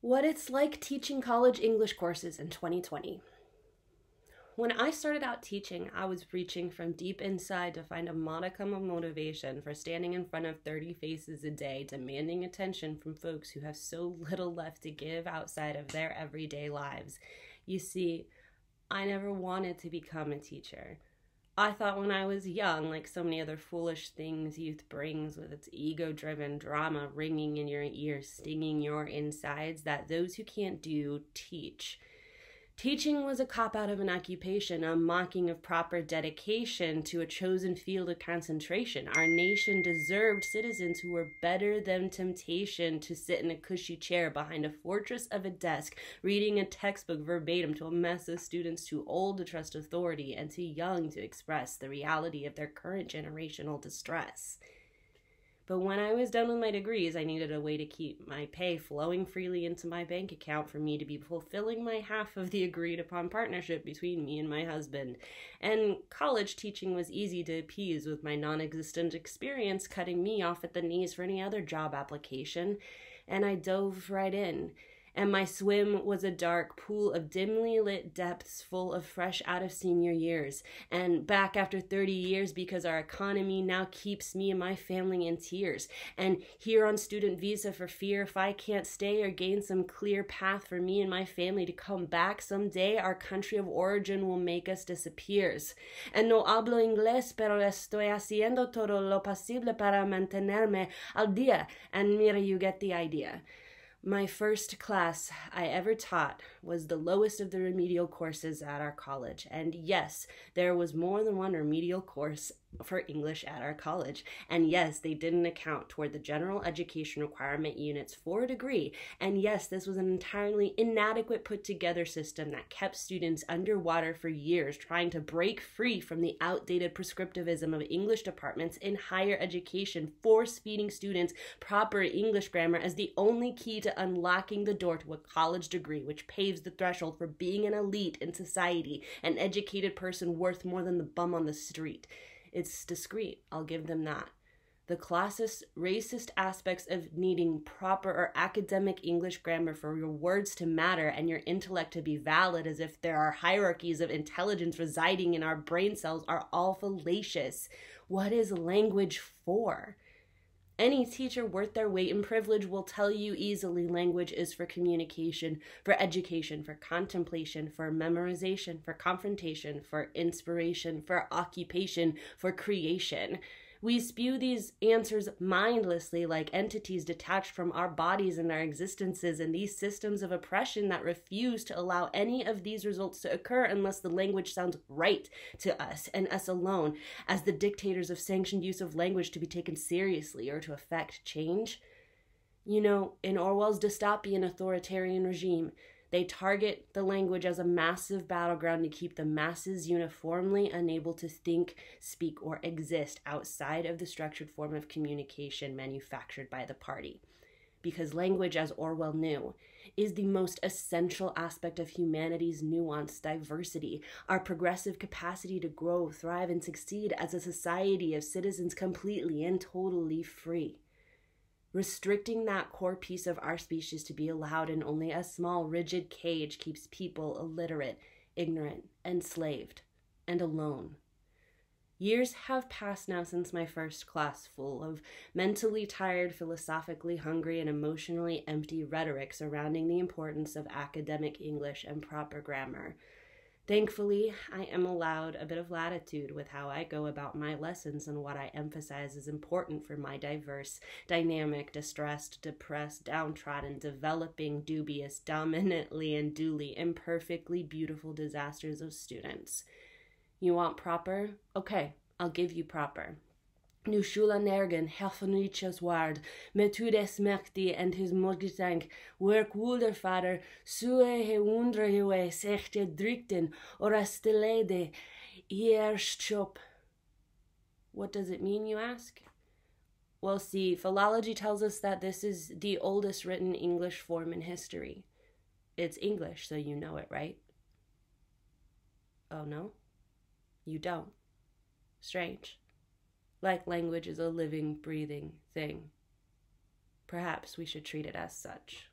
What it's like teaching college English courses in 2020. When I started out teaching, I was reaching from deep inside to find a modicum of motivation for standing in front of 30 faces a day, demanding attention from folks who have so little left to give outside of their everyday lives. You see, I never wanted to become a teacher. I thought when I was young, like so many other foolish things youth brings with its ego-driven drama ringing in your ears, stinging your insides, that those who can't do, teach. Teaching was a cop-out of an occupation, a mocking of proper dedication to a chosen field of concentration. Our nation deserved citizens who were better than temptation to sit in a cushy chair behind a fortress of a desk, reading a textbook verbatim to a mess of students too old to trust authority and too young to express the reality of their current generational distress. But when I was done with my degrees, I needed a way to keep my pay flowing freely into my bank account for me to be fulfilling my half of the agreed upon partnership between me and my husband. And college teaching was easy to appease, with my non-existent experience cutting me off at the knees for any other job application. And I dove right in. And my swim was a dark pool of dimly lit depths full of fresh out of senior years. And back after 30 years because our economy now keeps me and my family in tears. And here on student visa for fear if I can't stay or gain some clear path for me and my family to come back someday, our country of origin will make us disappears. And no hablo inglés, pero estoy haciendo todo lo posible para mantenerme al día. And mira, you get the idea. My first class I ever taught was the lowest of the remedial courses at our college. And yes, there was more than one remedial course for English at our college. And yes, they didn't account toward the general education requirement units for a degree. And yes, this was an entirely inadequate put together system that kept students underwater for years, trying to break free from the outdated prescriptivism of English departments in higher education, force-feeding students proper English grammar as the only key to unlocking the door to a college degree, which paves the threshold for being an elite in society, an educated person worth more than the bum on the street. It's discreet, I'll give them that. The classist, racist aspects of needing proper or academic English grammar for your words to matter and your intellect to be valid, as if there are hierarchies of intelligence residing in our brain cells, are all fallacious. What is language for? Any teacher worth their weight in privilege will tell you easily language is for communication, for education, for contemplation, for memorization, for confrontation, for inspiration, for occupation, for creation. We spew these answers mindlessly like entities detached from our bodies and our existences, and these systems of oppression that refuse to allow any of these results to occur unless the language sounds right to us and us alone, as the dictators of sanctioned use of language to be taken seriously or to effect change. You know, in Orwell's dystopian authoritarian regime, they target the language as a massive battleground to keep the masses uniformly unable to think, speak, or exist outside of the structured form of communication manufactured by the party. Because language, as Orwell knew, is the most essential aspect of humanity's nuanced diversity, our progressive capacity to grow, thrive, and succeed as a society of citizens completely and totally free. Restricting that core piece of our species to be allowed in only a small, rigid cage keeps people illiterate, ignorant, enslaved, and alone. Years have passed now since my first class, full of mentally tired, philosophically hungry, and emotionally empty rhetoric surrounding the importance of academic English and proper grammar. Thankfully, I am allowed a bit of latitude with how I go about my lessons and what I emphasize is important for my diverse, dynamic, distressed, depressed, downtrodden, developing, dubious, dominantly and duly imperfectly beautiful disasters of students. You want proper? Okay, I'll give you proper. Nu skjuler nergen, herförnytjas ward, metudes mäktig and his morgitank, work wulderfader, sue he undre hue, sechte drikten, ora stelede, ierstchop. What does it mean, you ask? Well, see, philology tells us that this is the oldest written English form in history. It's English, so you know it, right? Oh, no? You don't. Strange. Like language is a living, breathing thing. Perhaps we should treat it as such.